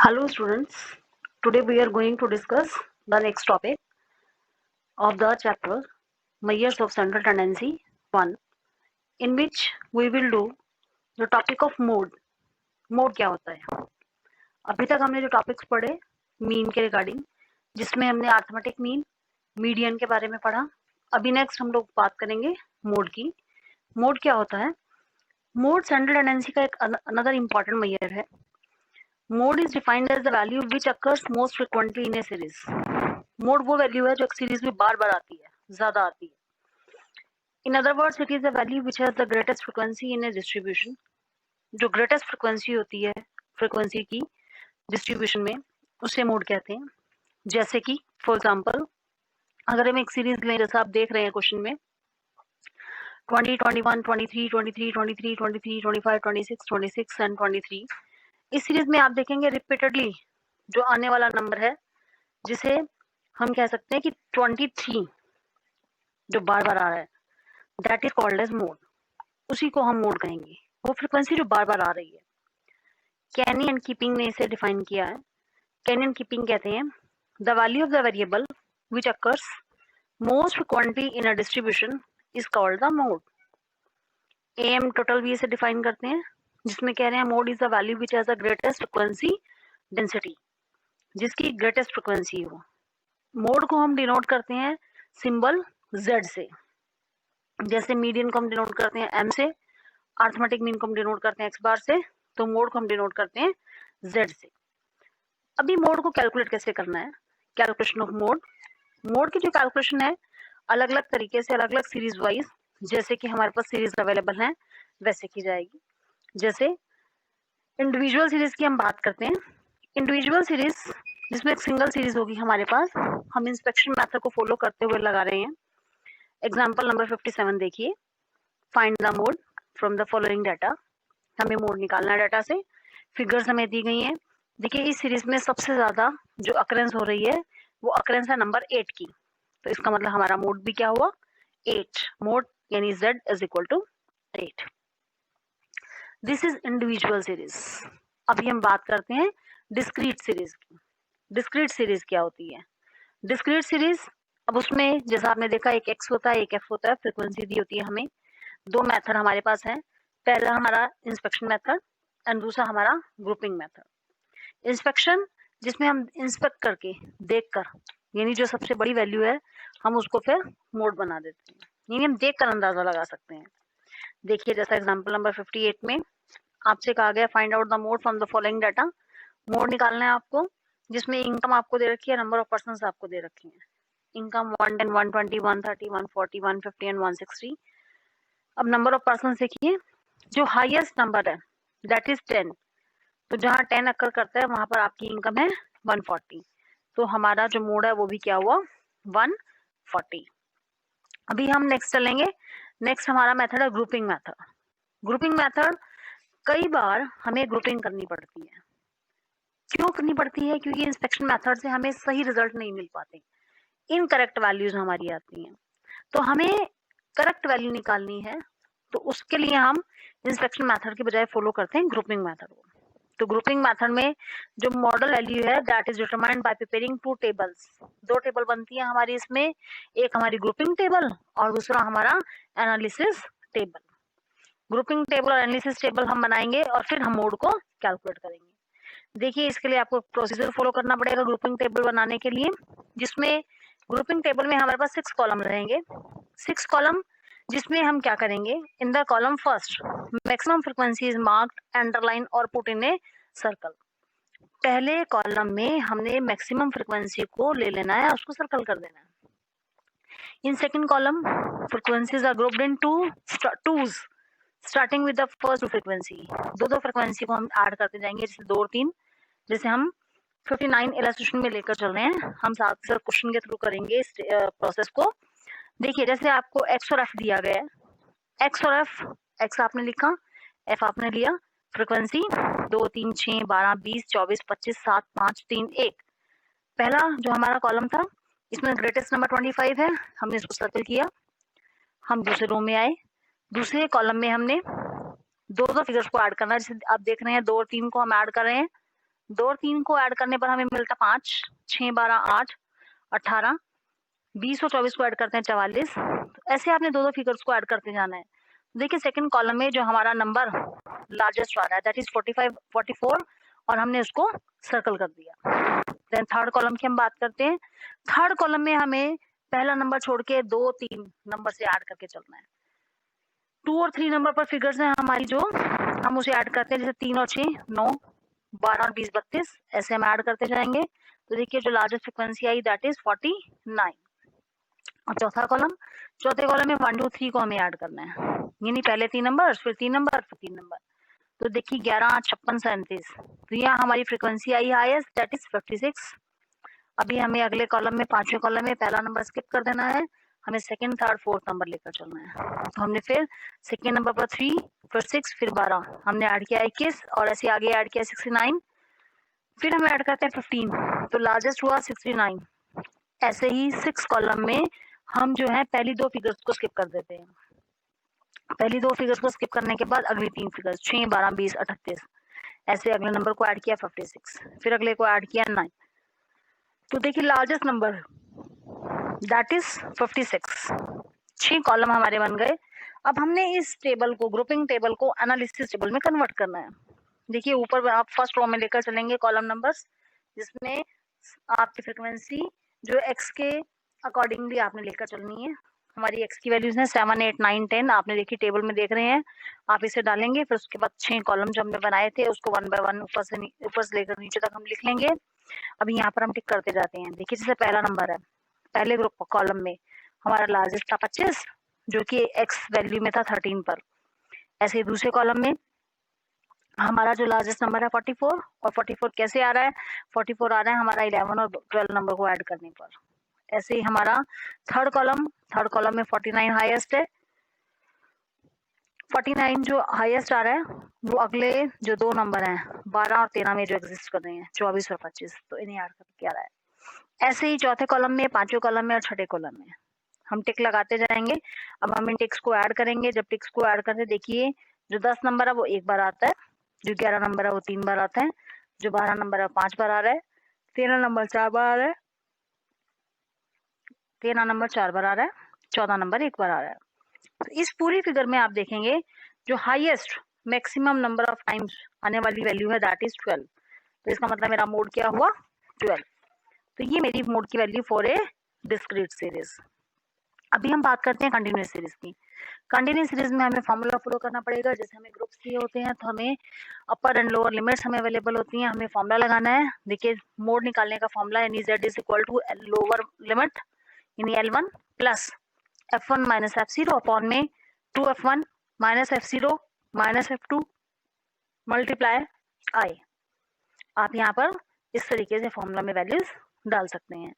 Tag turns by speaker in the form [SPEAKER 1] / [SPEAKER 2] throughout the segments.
[SPEAKER 1] Hello students, today we are going to discuss the next topic of the chapter Measures of Central Tendency 1, in which we will do the topic of mode. Mode क्या होता है? अभी तक हमने जो topics पढ़े mean के regarding, जिसमें हमने अर्थमेटिक मीन, मीडियन के बारे में पढ़ा। अभी नेक्स्ट हम लोग बात करेंगे मोड की। मोड क्या होता है? मोड सेंट्रल टेंडेंसी का एक अनदर इम्पॉर्टेंट मेजर है। Mode is defined as the value which occurs most frequently in a series. Mode वो वैल्यू है जो एक सीरीज में बार बार आती है, ज्यादा आती है। In other words it is the value which has the greatest frequency in A distribution. जो ग्रेटेस्ट फ्रिक्वेंसी होती है फ्रिक्वेंसी की डिस्ट्रीब्यूशन में, उसे मोड कहते हैं। जैसे कि फॉर एग्जांपल अगर हम एक सीरीज लें, जैसा आप देख रहे हैं क्वेश्चन में 20, 21, 23, 23, 23, 23, 25, 26, 26 एंड 23। इस सीरीज में आप देखेंगे रिपीटेडली जो आने वाला नंबर है, जिसे हम कह सकते हैं कि 23 जो बार बार आ रहा है, that is called as mode. उसी को हम मोड कहेंगे, वो फ्रिक्वेंसी जो बार बार आ रही है। कैनी एंड कीपिंग ने इसे डिफाइन किया है। कैनी एंड कीपिंग कहते हैं the value of the variable which occurs most frequently in a distribution is called the mode. M total भी इसे डिफाइन करते हैं, जिसमें कह रहे हैं mode is the value which has the greatest frequency density, जिसकी ग्रेटेस्ट फ्रिक्वेंसी हो। मोड को हम डिनोट करते हैं सिंबल Z से। जैसे मीडियन को हम डिनोट करते हैं M से, अर्थमेटिक मीन को हम डिनोट करते हैं X बार से, तो मोड को हम डिनोट करते हैं Z से। अभी मोड को कैलकुलेट कैसे करना है? Calculation of mode. मोड की जो कैलकुलेशन है अलग अलग तरीके से, अलग अलग सीरीज वाइज, जैसे कि हमारे पास सीरीज अवेलेबल है वैसे की जाएगी। जैसे इंडिविजुअल सीरीज की हम बात करते हैं। इंडिविजुअल सीरीज जिसमें एक सिंगल सीरीज होगी हमारे पास, हम इंस्पेक्शन मेथड को फॉलो करते हुए लगा रहे हैं। एग्जाम्पल नंबर 57 देखिए, find the mode from the following data. हमें मोड निकालना है डाटा से। फिगर्स हमें दी गई हैं। देखिए इस सीरीज में सबसे ज्यादा जो अकरेंस हो रही है वो अकरेंस है नंबर 8 की, तो इसका मतलब हमारा मोड भी क्या हुआ? 8। मोड यानी Z is equal to 8। This is individual series. अभी हम बात करते हैं डिस्क्रीट सीरीज की। डिस्क्रीट सीरीज क्या होती है? डिस्क्रीट सीरीज, अब उसमें जैसा आपने देखा एक X होता है, एक F होता है, फ्रीक्वेंसी दी होती है हमें। दो मेथड हमारे पास है, पहला हमारा इंस्पेक्शन मेथड एंड दूसरा हमारा ग्रुपिंग मेथड। इंस्पेक्शन जिसमें हम इंस्पेक्ट करके देखकर, यानी जो सबसे बड़ी वैल्यू है हम उसको फिर मोड बना देते हैं, यानी हम देख कर अंदाजा लगा सकते हैं। देखिए जैसा एग्जांपल नंबर 58 में आपसे कहा गया find out the mode from the following data. Mode निकालना है आपको, जिसमें इनकम आपको दे रखी है, नंबर ऑफ पर्सन्स आपको दे रखी है। Income 110, 120, 130, 140, 150 and 160। अब नंबर ऑफ पर्सन देखिए, जो हाईएस्ट नंबर है दैट इज 10, तो जहाँ 10 अकर करता है वहां पर आपकी इनकम है 140, तो हमारा जो मोड है वो भी क्या हुआ? 140। अभी हम नेक्स्ट चलेंगे। नेक्स्ट हमारा मेथड है ग्रुपिंग मेथड। ग्रुपिंग मेथड कई बार हमें ग्रुपिंग करनी पड़ती है। क्यों करनी पड़ती है? क्योंकि इंस्पेक्शन मेथड से हमें सही रिजल्ट नहीं मिल पाते, इनकरेक्ट वैल्यूज हमारी आती हैं। तो हमें करेक्ट वैल्यू निकालनी है, तो उसके लिए हम इंस्पेक्शन मेथड के बजाय फॉलो करते हैं ग्रुपिंग मेथड को। तो ग्रुपिंग मेथड में जो मॉडल वैल्यू है that is determined by preparing two tables. दो टेबल बनती है हमारी इसमें, एक हमारी ग्रुपिंग टेबल और दूसरा हमारा एनालिसिस टेबल। ग्रुपिंग टेबल और एनालिसिस टेबल हम बनाएंगे और फिर हम मोड को कैलकुलेट करेंगे। देखिए इसके लिए आपको प्रोसीजर फॉलो करना पड़ेगा ग्रुपिंग टेबल बनाने के लिए, जिसमें ग्रुपिंग टेबल में हमारे पास 6 कॉलम रहेंगे। 6 कॉलम जिसमें हम क्या करेंगे? In the column first maximum frequency is marked, underline और पुट इन ए सर्कल। पहले कॉलम में हमने मैक्सिमम फ्रीक्वेंसी को ले लेना है, उसको सर्कल कर देना है। In second column frequencies are grouped in twos starting with the first frequency. दो फ्रीक्वेंसी को हम ऐड करते जाएंगे, जैसे 2 और 3। जैसे हम 59 इलस्ट्रेशन में लेकर चल रहे हैं, हम साथ साथ क्वेश्चन के थ्रू करेंगे इस प्रोसेस को। देखिए जैसे आपको X और F दिया गया है, X और F, X आपने लिखा, F आपने लिया, फ्रीक्वेंसी 2, 3, 6, 12, 20, 24, 25, 7, 5, 3, 1। पहला जो हमारा कॉलम था इसमें ग्रेटेस्ट नंबर 25 है, हमने इसको सर्कल किया। हम दूसरे रो में आए, दूसरे कॉलम में हमने दो फिगर्स को ऐड करना है। जैसे आप देख रहे हैं 2 और 3 को हम ऐड कर रहे हैं, 2 और 3 को ऐड करने पर हमें मिलता 5, 6 12 8 18, 20 और 24 को ऐड करते हैं 44। तो ऐसे आपने दो फिगर्स को ऐड करते जाना है। देखिए सेकंड कॉलम में जो हमारा नंबर लार्जेस्ट आ रहा है दैट इज 45 44 और हमने उसको सर्कल कर दिया। देन थर्ड कॉलम की हम बात करते हैं। थर्ड कॉलम में हमें पहला नंबर छोड़ के 2 3 नंबर से ऐड करके चलना है। 2 और 3 नंबर पर फिगर्स हैं हमारी जो हम उसे ऐड करते हैं, जैसे 3 और 6 9 12 और 20 32 ऐसे हम ऐड करते जाएंगे। तो देखिए जो largest frequency I that is 49। और चौथा कॉलम, चौथे कॉलम में 1 2 3 को हमें ऐड करना है, यानी पहले 3 नंबर फिर 3 नंबर फिर 3 नंबर। तो देखिए 11 8 56 37, तो यहाँ हमारी frequency I highest that is 56। अभी हमें अगले कॉलम में पांचवें कॉलम में पहला नंबर स्किप कर देना है, हमें सेकंड थर्ड फोर्थ नंबर लेकर चलना है। तो हमने फिर सेकंड नंबर पर 3 फिर 6 फिर 12 हमने ऐड किया 21 और ऐसे आगे ऐड किया 69, फिर हम ऐड करते हैं 15 तो लार्जेस्ट हुआ 69। ऐसे ही 6 कॉलम में हम जो है पहली दो फिगर्स को स्किप कर देते हैं। पहली दो फिगर्स को स्किप करने के बाद अगली तीन फिगर्स 6 12 20 38 ऐसे अगले नंबर को ऐड किया 56, फिर अगले को ऐड किया 9। तो देखिए largest number that is 56। 6 column हमारे बन गए। अब हमने इस टेबल को ग्रुपिंग टेबल को एनालिसिस टेबल में कन्वर्ट करना है। देखिए ऊपर आप फर्स्ट रो में लेकर चलेंगे कॉलम नंबर्स, जिसमें आपकी फ्रिक्वेंसी जो एक्स के अकॉर्डिंगली आपने लेकर चलनी है। हमारी एक्स की वैल्यूज हैं 7 8 9 10, आपने देखी टेबल में देख रहे हैं। आप इसे डालेंगे, फिर उसके बाद 6 कॉलम जो हमने बनाए थे उसको 1 बाय 1 ऊपर से लेकर नीचे तक हम लिख लेंगे। अभी यहाँ पर हम टिक करते जाते हैं। देखिए जैसे पहला नंबर है, पहले ग्रुप कॉलम में हमारा लार्जेस्ट था 25 जो कि एक्स वैल्यू में था 13 पर। ऐसे ही दूसरे कॉलम में हमारा जो लार्जेस्ट नंबर है 44 और 44 कैसे आ रहा है, 44 आ रहा है हमारा 11 और 12 नंबर को ऐड करने पर। ऐसे ही हमारा थर्ड कॉलम में 49 हाईएस्ट है। 49 जो हाईएस्ट आ रहा है वो अगले जो दो नंबर हैं 12 और 13 में जो एग्जिस्ट कर रहे हैं 24 और 25, तो इन्हें ऐड करके आ रहा है। ऐसे ही चौथे कॉलम में, पांचवें कॉलम में और छठे कॉलम में हम टिक लगाते जाएंगे। अब हम इन टिक्स को ऐड करेंगे। जब टिक्स को ऐड करते देखिए जो 10 नंबर है वो एक बार आता है, जो 11 नंबर है वो 3 बार आता है, जो 12 नंबर है 5 बार आ रहा है, 13 नंबर 4 बार आ रहा है, 13 नंबर 4 बार आ रहा है, 14 नंबर 1 बार आ रहा है। तो इस पूरी फिगर में आप देखेंगे जो highest maximum number of times आने वाली वैल्यू है दैट इज 12। तो इसका मतलब मेरा मोड क्या हुआ 12। तो ये मेरी मोड की value for a discrete series. अभी हम बात करते हैं कंटिन्यूस सीरीज की। कंटिन्यूस सीरीज में हमें फॉर्मूला फॉलो करना पड़ेगा। जैसे हमें ग्रुप्स दिए होते हैं तो हमें अपर एंड लोअर लिमिट्स हमें अवेलेबल होती हैं, हमें फॉर्मूला लगाना है। देखिए मोड निकालने का फॉर्मूला यानी z is equal to lower limit यानी L1 plus F1 minus F0 upon में 2F1 minus F0 minus F2 multiply I। आप यहाँ पर इस तरीके से फॉर्मूला में वैल्यूज डाल सकते हैं।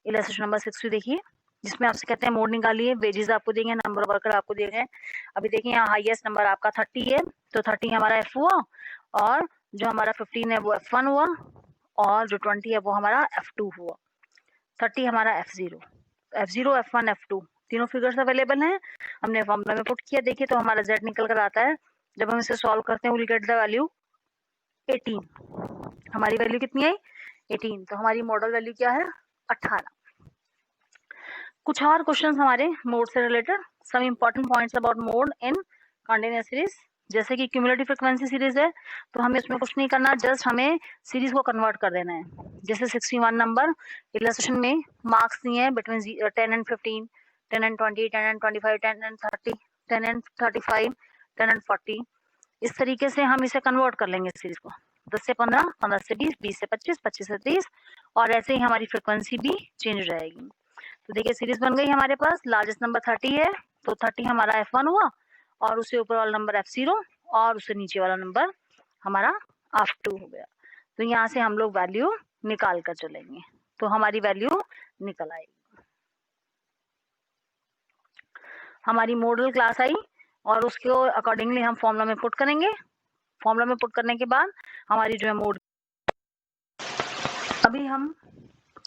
[SPEAKER 1] इलस्ट्रेशन नंबर 6 देखिए, जिसमें आपसे कहते हैं मोड निकालिए, वेजेस आपको देंगे, नंबर ऑफ वर्कर आपको दिए गए। अभी देखिए यहाँ हाईएस्ट नंबर आपका 30 है, तो 30 हमारा F हुआ और जो हमारा 15 है वो F1 हुआ और जो 20 है वो हमारा F2 हुआ। 30 हमारा F0, F1 F2 तीनों फिगर्स अवेलेबल हैं। हमने फॉर्मूला में पुट किया, देखिए तो हमारा Z निकल कर आता है। जब हम इसे सॉल्व करते हैं विल गेट द वैल्यू 18। हमारी वैल्यू कितनी आई 18, तो हमारी मॉडल वैल्यू क्या है 18। कुछ और क्वेश्चंस हमारे मोड से related, some important points about mode in continuous series. जैसे कि क्यूमुलेटिव फ्रीक्वेंसी सीरीज है तो हमें इसमें कुछ नहीं करना, जस्ट हमें सीरीज को कन्वर्ट कर देना है। जैसे 61 नंबर इलस्ट्रेशन में मार्क्स दिए हैं between 10 and 15, 10 and 20, 10 and 25, 10 and 30, 10 and 35, 10 and 40। इस तरीके से हम इसे कन्वर्ट कर लेंगे सीरीज को। 10 से 15, 15 से 20, 20 से 25, 25 से 30 और ऐसे ही हमारी फ्रिक्वेंसी भी चेंज हो जाएगी। तो देखिए सीरीज बन गई हमारे पास। लार्जेस्ट नंबर 30 है तो 30 हमारा F1 हुआ और उससे ऊपर वाला नंबर F0 और उससे नीचे वाला नंबर हमारा F2 हो गया। तो यहाँ से हम लोग वैल्यू निकाल कर चलेंगे, तो हमारी वैल्यू निकल आएगी। हमारी मॉडल क्लास आई और उसको अकॉर्डिंगली हम फॉर्मूला में पुट करेंगे। फॉर्मूला में पुट करने के बाद हमारी जो है मोड। अभी हम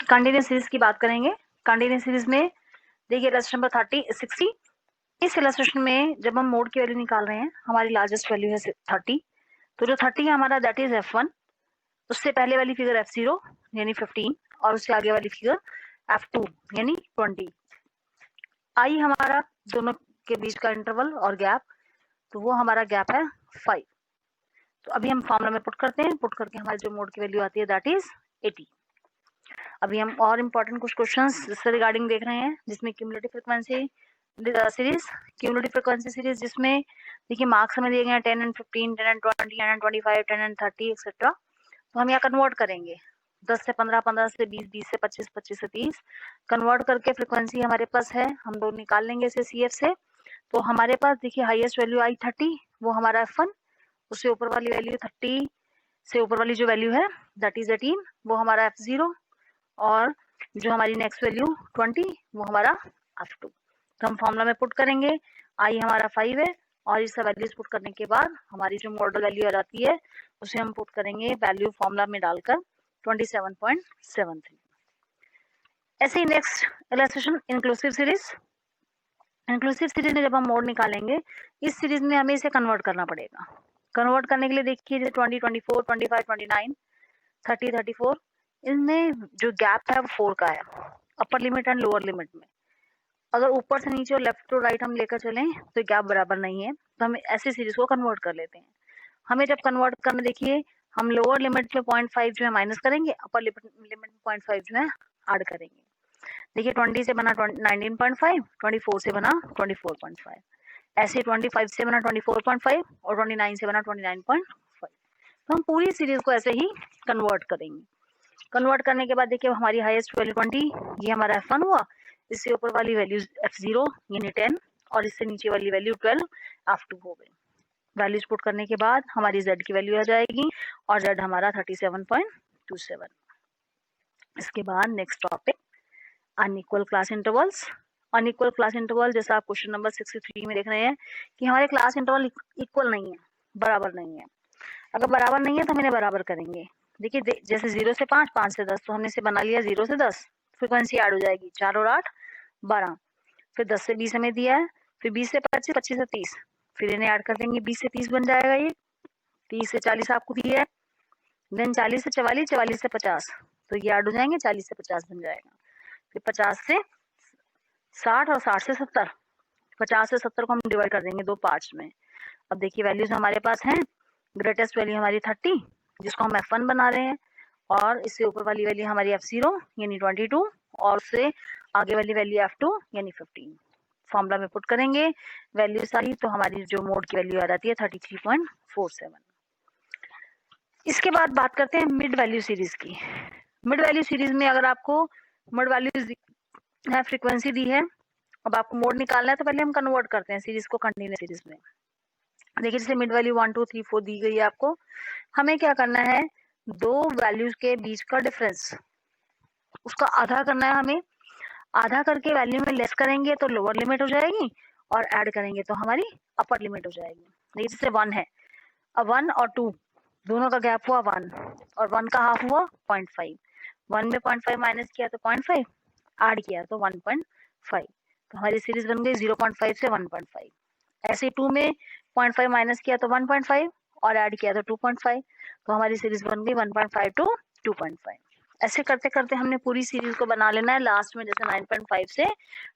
[SPEAKER 1] कंटिन्यूअस सीरीज की बात करेंगे। कंटिन्यूअस सीरीज में देखिए इलस्ट्रेशन नंबर 60। इस इलस्ट्रेशन में जब हम मोड की वैल्यू निकाल रहे हैं हमारी लार्जेस्ट वैल्यू है 30, तो जो 30 है हमारा दैट इज F1 उससे पहले वाली फिगर F0 यानी 15 और उससे आगे वाली फिगर F2 यानी 20। आई हमारा दोनों के बीच का इंटरवल और गैप, तो वो हमारा गैप है 5। तो अभी हम फॉर्मूला में पुट करते हैं, पुट करके हमारी जो मोड की वैल्यू आती है दैट इज 80। अभी हम और इम्पोर्टेंट कुछ क्वेश्चंस इससे रिगार्डिंग देख रहे हैं, जिसमें cumulative frequency series, cumulative frequency series जिसमें देखिए मार्क्स हमें दिए गए हैं 10 and 15, 10 and 20, 10 and 25, 10 and 30 etcetera. तो हम यहाँ कन्वर्ट करेंगे 10 से 15, 15 से 20, 20 से 25, 25 से 30 कन्वर्ट करके फ्रीक्वेंसी हमारे पास है, हम लोग निकाल लेंगे इसे CF से। तो हमारे पास देखिए हाईएस्ट वैल्यू आई 30, वो हमारा F1, उससे ऊपर वाली वैल्यू 30 से ऊपर वाली जो वैल्यू है दैट इज 18, वो हमारा F0, और जो हमारी नेक्स्ट वैल्यू 20 वो हमारा F2। तो हम फॉर्मूला में पुट करेंगे, आई हमारा 5 है और इस वैल्यूज पुट करने के बाद हमारी जो मॉडल वैल्यू आ जाती है उसे हम पुट करेंगे वैल्यू फॉर्मूला में डालकर 27.73। ऐसे ही next illustration inclusive series. Inclusive series में जब हम मोड निकालेंगे, इस सीरीज में हमें इसे कन्वर्ट करना पड़ेगा। कन्वर्ट करने के लिए देखिए 20, 24, 25, 29, 30, 34, इनमें जो गैप है वो 4 का है, upper limit and lower limit में। अगर ऊपर से नीचे और लेफ्ट टू राइट हम लेकर चलें तो गैप बराबर नहीं है, तो हम ऐसी सीरीज को कन्वर्ट कर लेते हैं। हमें जब कन्वर्ट करना, देखिए हम लोअर लिमिट में 0.5 जो है माइनस करेंगे, अपर लिमिट में 0.5 जो है ऐड करेंगे। देखिए 20 से बना 19.5, 24 से बना 24.5, ऐसे 25 से बना 24.5 और 29 से बना 29.5। तो हम पूरी सीरीज को ऐसे ही कन्वर्ट करेंगे। कन्वर्ट करने के बाद देखिए हमारी हाईएस्ट वैल्यू 20, ये हमारा F1 हुआ, इससे ऊपर वाली वैल्यू F0 यानी 10 और इससे नीचे वाली वैल्यू 12 F2 हो गई। वैल्यूज पुट करने के बाद हमारी Z की वैल्यू आ जाएगी और Z हमारा 37.27। इसके बाद next topic unequal class intervals. Unequal class interval जैसा आप क्वेश्चन नंबर 63 में देख रहे हैं कि हमारे क्लास इंटरवल इक्वल नहीं है, बराबर नहीं है। अगर बराबर नहीं है तो हम इन्हें बराबर करेंगे। देखिए जैसे 0 से 5, 5 से 10, तो हमने इसे बना लिया 0 से 10, फ्रीक्वेंसी ऐड हो जाएगी 4 और 8 12, फिर 10 से 20 हमें दिया है, फिर 20 से 25, 25 से 30, फिर इन्हें ऐड कर देंगे, 20 से 30 बन जाएगा ये, 30 से 40 आपको दिया है, देन 40 से 44, 44 से 50, तो ये ऐड हो जाएंगे, 40 से 50 बन जाएगा, फिर 50 से 60 और 60 से 70, 50 से 70 को हम डिवाइड कर देंगे 2 पार्ट्स में। अब देखिए वैल्यूज हमारे पास हैं, ग्रेटेस्ट वैल्यू हमारी 30 जिसको हम F1 बना रहे हैं, और इससे ऊपर वाली वैल्यू हमारी F0 यानी 22 और उससे आगे वाली वैल्यू F2 यानी 15। फॉर्मूला में पुट करेंगे वैल्यू सारी, तो हमारी जो मोड की वैल्यू आ जाती है 33.47। इसके बाद बात करते हैं मिड वैल्यू सीरीज की। मिड वैल्यू सीरीज में अगर आपको मिड वैल्यू फ्रीक्वेंसी दी है, अब आपको मोड निकालना है, तो पहले हम कन्वर्ट करते हैं सीरीज को कंटिन्यूअस सीरीज में। देखिए जैसे मिड वैल्यू 1, 2, 3, 4 दी गई है आपको, हमें क्या करना है, दो वैल्यूज के बीच का डिफरेंस उसका आधा करना है हमें। आधा करके वैल्यू में लेस करेंगे तो लोअर लिमिट हो जाएगी, और ऐड करेंगे तो हमारी अपर लिमिट हो जाएगी। देखिए जैसे 1 है, अब 1 और 2 दोनों का गैप हुआ 1 और 1 का हाफ हुआ 0.5, 1 में 0.5 माइनस किया तो 0.5, ऐड किया तो 1.5, तो हमारी सीरीज बन गई 0.5 से 1.5। ऐसे 2 में 0.5 माइनस किया तो 1.5 और ऐड किया तो 2.5, तो हमारी सीरीज बन गई 1.5 टू 2.5। ऐसे करते करते हमने पूरी सीरीज को बना लेना है, लास्ट में जैसे 9.5 से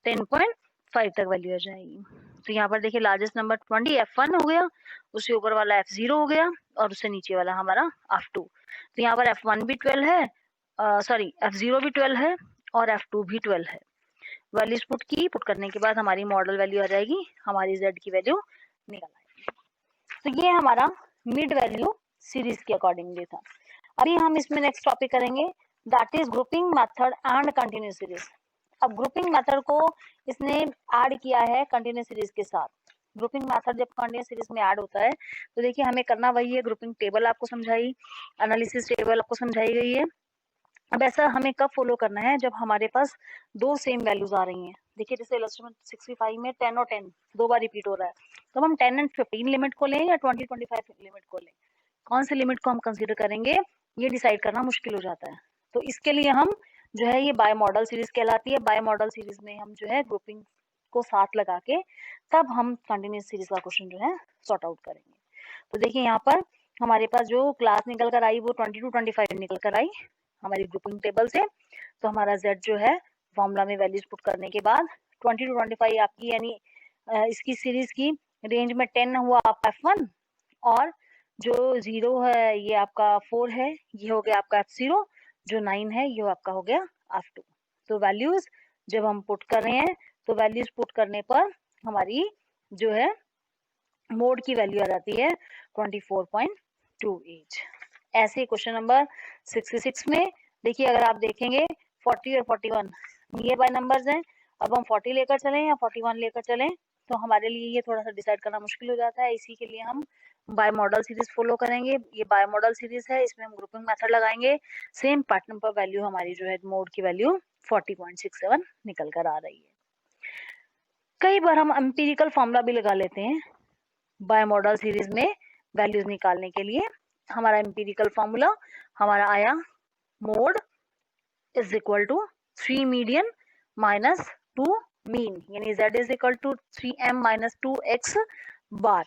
[SPEAKER 1] 10.5 तक वैल्यू आ जाएगी। तो यहाँ पर देखिए लार्जेस्ट नंबर 20 F1 हो गया, उससे ऊपर वाला F0 हो गया और उससे नीचे वाला हमारा F2। तो यहाँ पर F1 भी 12 है, सॉरी F0 भी 12 है और F2 भी 12 है। वैल्यूज पुट की, पुट करने के बाद हमारी मॉडल वैल्यू आ जाएगी, हमारी Z की वैल्यू निकल आएगी। तो ये हमारा मिड वैल्यू सीरीज के अकॉर्डिंगली था। अभी हम इसमें नेक्स्ट टॉपिक करेंगे that is grouping method and continuous series. अब ग्रुपिंग मेथड को इसने ऐड किया है कंटिन्यूअस सीरीज के साथ। ग्रुपिंग मेथड जब कंटिन्यूअस सीरीज में ऐड होता है तो देखिए हमें करना वही है, ग्रुपिंग टेबल आपको समझाई, एनालिसिस टेबल आपको समझाई गई है। अब ऐसा हमें कब फॉलो करना है, जब हमारे पास दो सेम वैल्यूज आ रही हैं। देखिए जैसे इलस्ट्रेशन 65 में 10 और 10 दो बार रिपीट हो रहा है, तो हम 10 एंड 15 लिमिट को लें या 20, 25 लिमिट को लें, कौन सी लिमिट को हम कंसीडर करेंगे, ये डिसाइड करना मुश्किल हो जाता है। तो इसके लिए हम जो है, ये बाय मॉडल सीरीज कहलाती है, बाय मॉडल सीरीज में हम जो है ग्रुपिंग को साथ लगा के तब हम कंटिन्यूअस सीरीज का क्वेश्चन जो है सॉर्ट आउट करेंगे। तो देखिए यहाँ पर हमारे पास जो क्लास निकल कर आई वो 20 to 25 निकल कर आई हमारी ग्रुपिंग टेबल से। तो हमारा z जो है फॉर्मूला में वैल्यूज पुट करने के बाद 20 to 25 आपकी यानी इसकी सीरीज की रेंज में 10 हुआ आपका f1 और जो 0 है ये आपका 4 है, ये हो गया आपका f0, जो 9 है ये आपका हो गया f2। तो वैल्यूज जब हम पुट कर रहे हैं तो वैल्यूज पुट करने पर हमारी जो है मोड की वैल्यू आ जाती है 24.28। ऐसे क्वेश्चन नंबर 66 में देखिए, अगर आप देखेंगे 40 और 41 नियर बाय नंबर्स हैं। अब हम 40 लेकर चलें या 41 लेकर चलें तो हमारे लिए ये थोड़ा सा डिसाइड करना मुश्किल हो जाता है। इसी के लिए हम बाय मॉडल सीरीज फॉलो करेंगे। ये बाय मॉडल सीरीज है, इसमें हम ग्रुपिंग मेथड लगाएंगे। सेम पैटर्न पर वैल्यू हमारी जो है मोड की वैल्यू 40.67 निकल कर आ रही है। कई बार हम एम्पिरिकल फॉर्मूला भी लगा लेते हैं बाय मॉडल सीरीज में वैल्यूज निकालने के लिए। हमारा एम्पिरिकल फॉर्मूला हमारा आया mode is equal to 3 median minus 2 mean, यानी z is equal to 3m minus 2x bar.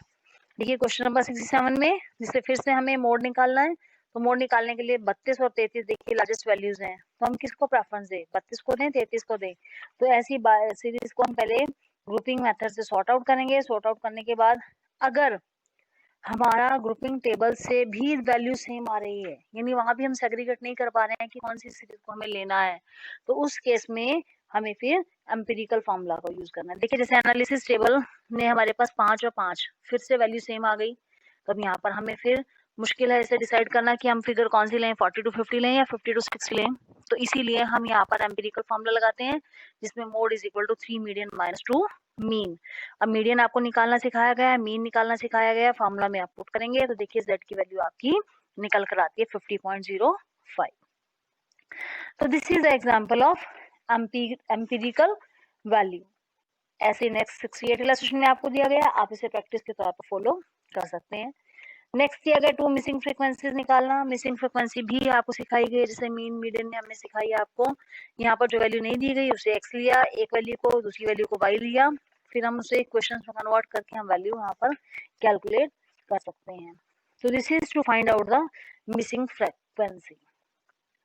[SPEAKER 1] देखिए क्वेश्चन नंबर 67 में जिससे फिर से हमें मोड निकालना है, तो मोड निकालने के लिए 32 और 33 देखिए लार्जेस्ट वैल्यूज हैं, तो हम किसको प्रेफरेंस दें, 32 को दें 33 को दें। तो ऐसी सीरीज को हम पहले ग्रुपिंग मेथड से सॉर्ट आउट करेंगे। सॉर्ट आउट करने के बाद अगर हमारा ग्रुपिंग टेबल से भी वैल्यू सेम आ रही है, यानी वहां भी हम सेग्रीगेट नहीं कर पा रहे हैं कि कौन सी सीरीज को हमें लेना है, तो उस केस में हमें फिर एम्पिरिकल फॉर्मूला का यूज करना है। देखिए जैसे एनालिसिस टेबल में हमारे पास 5 और 5 फिर से वैल्यू सेम आ गई, तो अब यहाँ पर हमें फिर मुश्किल है इसे डिसाइड करना कि हम फिगर कौन सी लें, 40 to 50 लें या 50 to 60 लें। तो इसीलिए हम यहाँ पर एम्पिरिकल फॉर्मूला लगाते हैं जिसमें mode is equal to 3 median minus 2 mean. अब मीडियन आपको निकालना सिखाया गया है, मीन निकालना सिखाया गया है, फॉर्मूला में आप पुट करेंगे तो देखिए z की वैल्यू आपकी निकल कर आती है 50.05। तो this is the example of empirical value. ऐसे नेक्स्ट 68 इलस्ट्रेशन में आपको दिया गया, आप इसे प्रैक्टिस के तौर पर फॉलो कर सकते हैं। नेक्स्ट दिया गया 2 मिसिंग फ्रीक्वेंसीज निकालना। मिसिंग फ्रीक्वेंसी भी आपको सिखाई गई, जैसे मीन मीडियन ने हमने सिखाई है आपको। यहाँ पर जो वैल्यू नहीं दी गई उसे x लिया, एक वैल्यू को दूसरी वैल्यू को y लिया, फिर हम उसे इक्वेशन में कन्वर्ट करके हम वैल्यू यहाँ पर कैलकुलेट कर सकते हैं। तो this is to find out the missing frequency.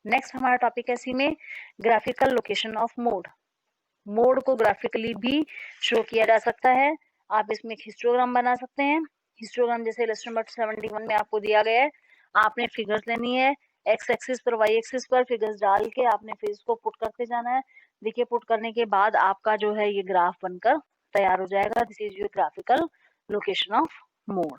[SPEAKER 1] Next हमारा टॉपिक है सी में graphical location of mode. Mode को ग्राफिकली भी शो किया जा सकता है। आप इसमें एक हिस्टोग्राम बना सकते हैं। हिस्टोग्राम जैसे इलस्ट्रेशन नंबर 71 में आपको दिया गया है, आपने फिगर्स लेनी है, एक्स एक्सिस पर वाई एक्सिस पर फिगर्स डाल के आपने फिर इसको पुट करते जाना है। देखिए पुट करने के बाद आपका जो है ये ग्राफ बनकर तैयार हो जाएगा। This is your graphical location of mode.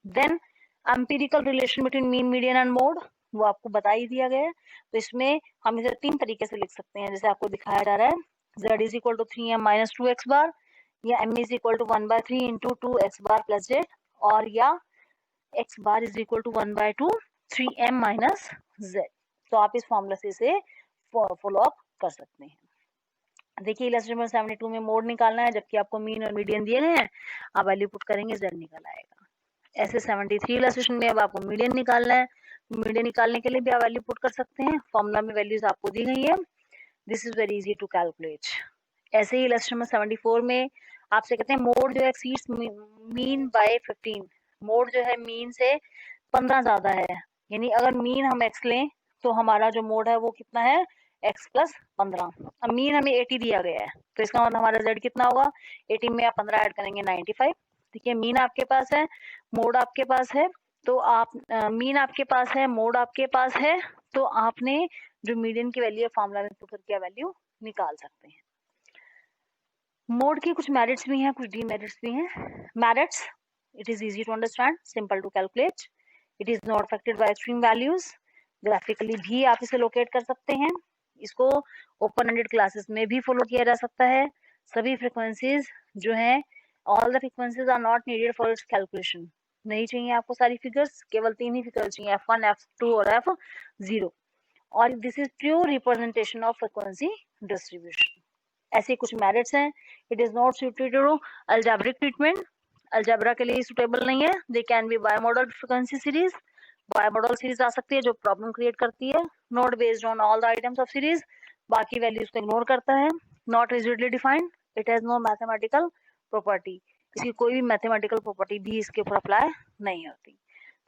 [SPEAKER 1] Then empirical relation between mean median and mode, वो आपको बता ही दिया गया है। तो इसमें हम इसे 3 तरीके से लिख सकते हैं, जैसे आपको दिखाया जा रहा है z is equal to 3m minus 2x bar, या m is equal to 1 by 3 into 2x bar plus z, और या x bar is equal to 1 by 2 3m minus z। तो आप इस फॉर्मूला से इसे फॉलो अप कर सकते हैं। देखिए इलस्ट्रेशन 72 में मोड निकालना है, जबकि आपको मीन और मीडियन दिए गए हैं, आप वैल्यू पुट करेंगे z निकल आएगा। ऐसे 73 इलस्ट्रेशन में अब आपको मीडियन निकालना है, मीडियन निकालने के लिए भी आप वैल्यू पुट कर सकते हैं, फॉर्मूला में वैल्यूज आपको दी गई है। This is very easy to calculate. ऐसे ही इलस्ट्रेशन नंबर 74 में आपसे कहते हैं मोड जो एक्सीड्स मीन बाय 15। मोड जो है मीन से 15 ज्यादा है, यानी अगर मीन हम x लें तो हमारा जो मोड है वो कितना है x प्लस 15। अब मीन हमें 80 दिया गया है, तो इसका मतलब हमारा z कितना होगा, 80 में आप 15 ऐड करेंगे 95। देखिए मीन आपके पास है, मोड आपके पास है, तो आप मीन आपके पास है, मोड आपके पास है, तो आपने जो मीडियन की वैल्यू है फॉर्मूला में पुट करके वैल्यू निकाल सकते हैं। मोड के कुछ मेरिट्स भी हैं, कुछ डीमेरिट्स भी हैं। Merits, it is easy to understand, simple to calculate, it is not affected by extreme values, graphically भी आप इसे लोकेट कर सकते हैं, इसको ओपन एंडेड क्लासेस में भी फॉलो किया जा सकता है। सभी फ्रीक्वेंसीज जो हैं, all the frequencies are not needed for its calculation. नहीं चाहिए आपको सारी फिगर्स, केवल 3 ही फिगर्स चाहिए, f1 f2 और f0, और this is pure representation of frequency distribution. ऐसे कुछ मेरिट्स हैं। It is not suited to algebraic treatment, algebra के लिए सुटेबल नहीं है। They can be bimodal frequency series, bimodal series आ सकती है जो प्रॉब्लम क्रिएट करती है। Not based on all the items of series, बाकी वैल्यूज को इग्नोर करता है। Not rigidly defined, it has no mathematical property, इसकी कोई भी मैथमेटिकल प्रॉपर्टी भी इसके ऊपर अप्लाई नहीं होती।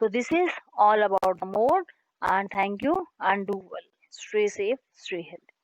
[SPEAKER 1] So this is all about the mode, and thank you and do well. Stay safe, stay healthy.